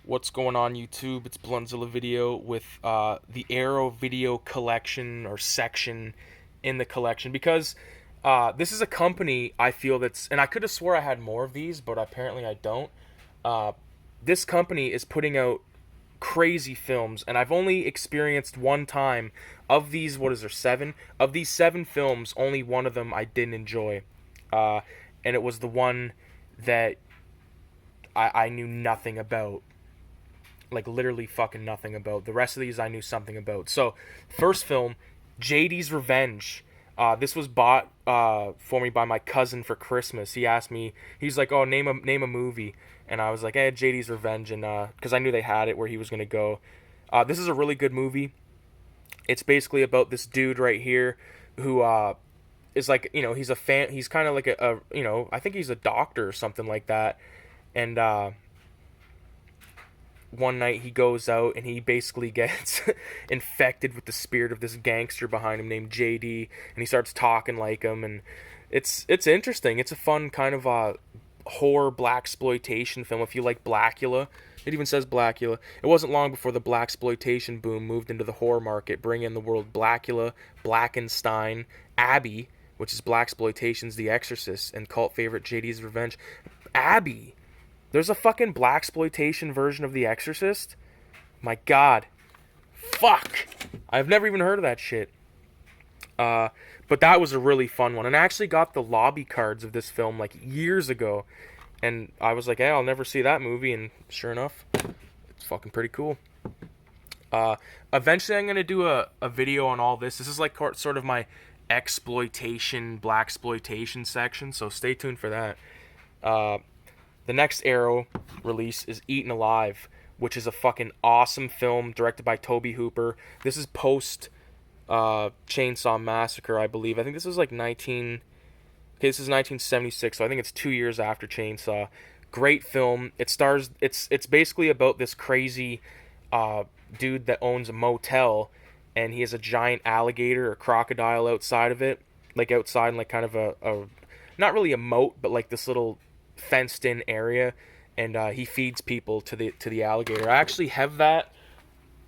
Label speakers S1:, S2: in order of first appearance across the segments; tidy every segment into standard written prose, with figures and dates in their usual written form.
S1: What's going on YouTube? It's Blundzilla Video with the Arrow Video collection or section in the collection because this is a company I feel that's, and I could have swore I had more of these, but apparently I don't. Uh, this company is putting out crazy films, and I've only experienced one time of these. What is there, seven? Of these seven films, only one of them I didn't enjoy, uh, and it was the one that I knew nothing about, like literally fucking nothing about. The rest of these I knew something about. So, first film, JD's Revenge. This was bought for me by my cousin for Christmas. He asked me, he's like, "Oh, name a movie," and I was like, "Eh, JD's Revenge," and because I knew they had it where he was gonna go. This is a really good movie. It's basically about this dude right here who is like, he's a fan. He's kind of like I think he's a doctor or something like that, and one night he goes out and he basically gets infected with the spirit of this gangster behind him named JD, and he starts talking like him, and it's interesting. It's a fun kind of horror black exploitation film if you like Blackula. It even says Blackula. It wasn't long before the black exploitation boom moved into the horror market, bringing in the world Blackula, Blackenstein, Abby, which is black exploitation's The Exorcist, and cult favorite JD's Revenge. Abby, there's a fucking black exploitation version of The Exorcist? My god. Fuck. I've never even heard of that shit. But that was a really fun one. And I actually got the lobby cards of this film like years ago. And I was like, hey, I'll never see that movie. And sure enough, it's fucking pretty cool. Eventually I'm going to do a video on all this. This is like sort of my exploitation, black exploitation section. So stay tuned for that. The next Arrow release is Eaten Alive, which is a fucking awesome film directed by Tobe Hooper. This is post Chainsaw Massacre, I believe. I think this is like this is 1976, so I think it's 2 years after Chainsaw. Great film. It's basically about this crazy dude that owns a motel, and he has a giant alligator or crocodile outside of it, like outside in like kind of a not really a moat, but like this little fenced in area, and he feeds people to the alligator. I actually have that.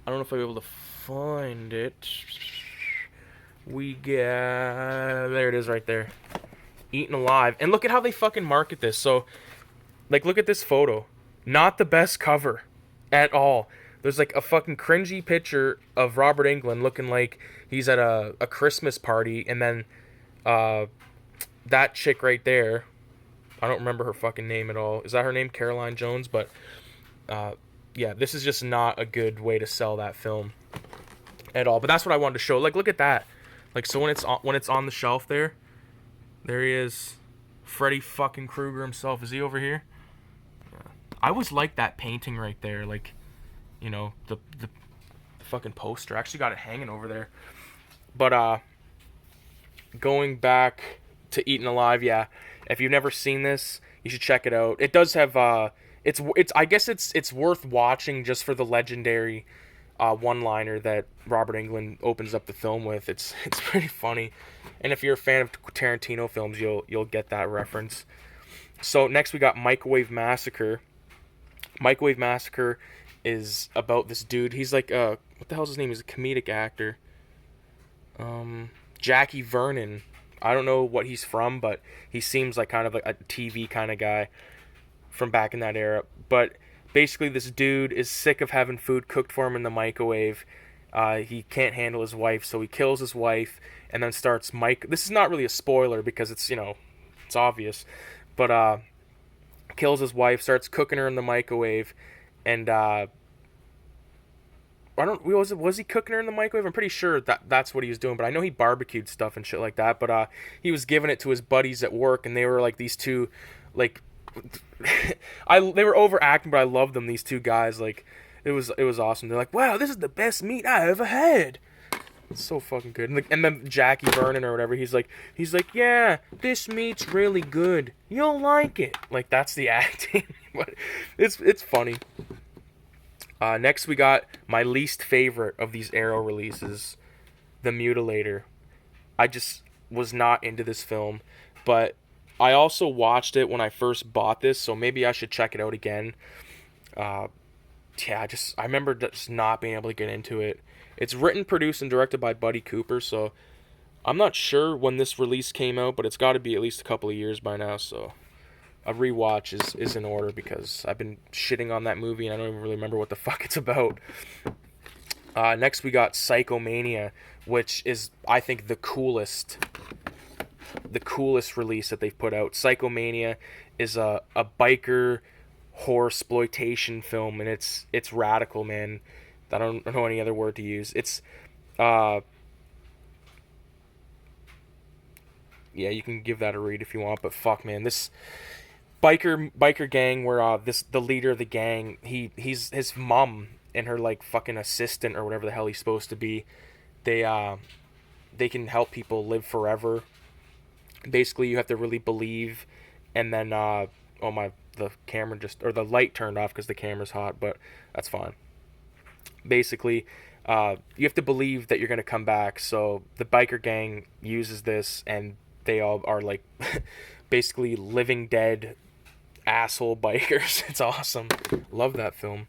S1: I don't know if I'll be able to find it. There it is right there. Eaten Alive. And look at how they fucking market this. So like, look at this photo. Not the best cover at all. There's like a fucking cringy picture of Robert Englund looking like he's at a Christmas party, and then that chick right there, I don't remember her fucking name at all. Is that her name? Caroline Jones? But yeah, this is just not a good way to sell that film at all. But that's what I wanted to show. Like, look at that. Like, so when it's on the shelf there he is, Freddy fucking Krueger himself. Is he over here? Yeah. I always liked that painting right there. Like, the fucking poster. I actually got it hanging over there. But going back to Eaten Alive, yeah. If you've never seen this, you should check it out. It does have it's I guess it's worth watching just for the legendary one-liner that Robert Englund opens up the film with. It's pretty funny, and if you're a fan of Tarantino films, you'll get that reference. So next we got Microwave Massacre. Microwave Massacre is about this dude. He's like what the hell's his name? He's a comedic actor. Jackie Vernon. I don't know what he's from, but he seems like kind of like a TV kind of guy from back in that era. But basically, this dude is sick of having food cooked for him in the microwave. He can't handle his wife, so he kills his wife and then starts This is not really a spoiler because it's it's obvious, but kills his wife, starts cooking her in the microwave, and I don't. Was he cooking her in the microwave? I'm pretty sure that's what he was doing, but I know he barbecued stuff and shit like that. But he was giving it to his buddies at work, and they were like these two, like, they were overacting, but I loved them. These two guys, like, it was awesome. They're like, wow, this is the best meat I ever had. It's so fucking good. And then Jackie Vernon or whatever, he's like, yeah, this meat's really good. You'll like it. Like, that's the acting, but it's funny. Next, we got my least favorite of these Arrow releases, The Mutilator. I just was not into this film, but I also watched it when I first bought this, so maybe I should check it out again. yeah, I remember just not being able to get into it. It's written, produced, and directed by Buddy Cooper, so I'm not sure when this release came out, but it's got to be at least a couple of years by now. So a rewatch is in order because I've been shitting on that movie and I don't even really remember what the fuck it's about. Next we got Psychomania, which is I think the coolest release that they've put out. Psychomania is a biker horror exploitation film, and it's radical, man. I don't know any other word to use. It's uh yeah, you can give that a read if you want, but fuck, man, this biker gang where the leader of the gang, he's his mom and her like fucking assistant or whatever the hell he's supposed to be. They can help people live forever. Basically, you have to really believe, and then oh my, the camera just, or the light turned off because the camera's hot, but that's fine. Basically, you have to believe that you're gonna come back. So the biker gang uses this, and they all are like basically living dead asshole bikers. It's awesome. Love that film.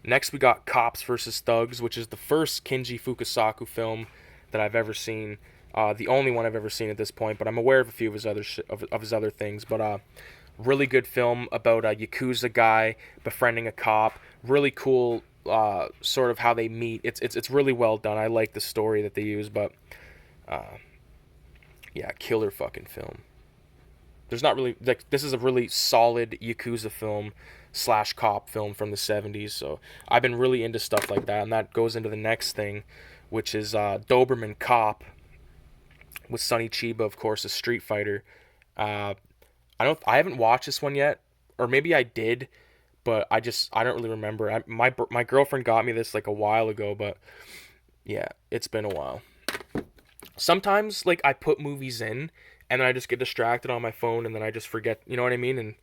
S1: Next, we got Cops versus Thugs, which is the first Kinji Fukasaku film that I've ever seen. The only one I've ever seen at this point, but I'm aware of a few of his other things. But really good film about a Yakuza guy befriending a cop. Really cool, sort of how they meet. It's really well done. I like the story that they use, but yeah, killer fucking film. There's not really like, this is a really solid Yakuza film slash cop film from the 70s. So I've been really into stuff like that, and that goes into the next thing, which is Doberman Cop with Sonny Chiba, of course, a Street Fighter. I haven't watched this one yet, or maybe I did, but I don't really remember. My girlfriend got me this like a while ago, but yeah, it's been a while. Sometimes like I put movies in and then I just get distracted on my phone and then I just forget, you know what I mean? And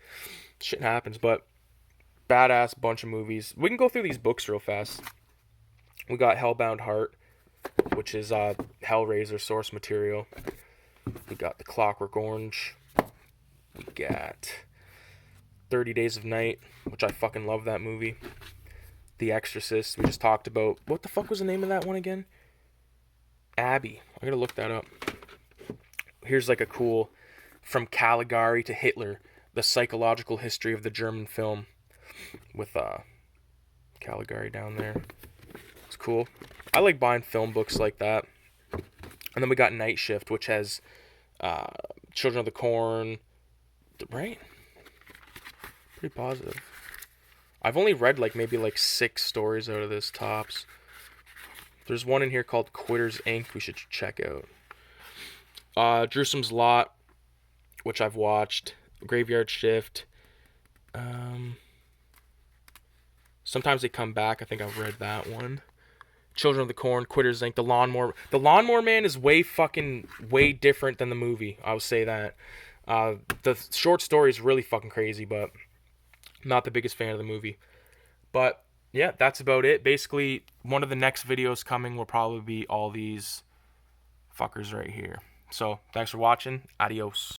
S1: shit happens, but badass bunch of movies. We can go through these books real fast. We got Hellbound Heart, which is Hellraiser source material. We got The Clockwork Orange. We got 30 Days of Night, which I fucking love that movie. The Exorcist, we just talked about. What the fuck was the name of that one again? Abby. I gotta look that up. Here's like a cool, From Caligari to Hitler, the psychological history of the German film, with Caligari down there. It's cool. I like buying film books like that. And then we got Night Shift, which has Children of the Corn, right? Pretty positive. I've only read like maybe like 6 stories out of this tops. There's one in here called Quitters Inc. we should check out. Jerusalem's Lot, which I've watched. Graveyard Shift. Sometimes They Come Back. I think I've read that one. Children of the Corn, Quitters Inc. The Lawnmower. The Lawnmower Man is way different than the movie. I would say that. The short story is really fucking crazy, but not the biggest fan of the movie. But yeah, that's about it. Basically, one of the next videos coming will probably be all these fuckers right here. So, thanks for watching. Adios.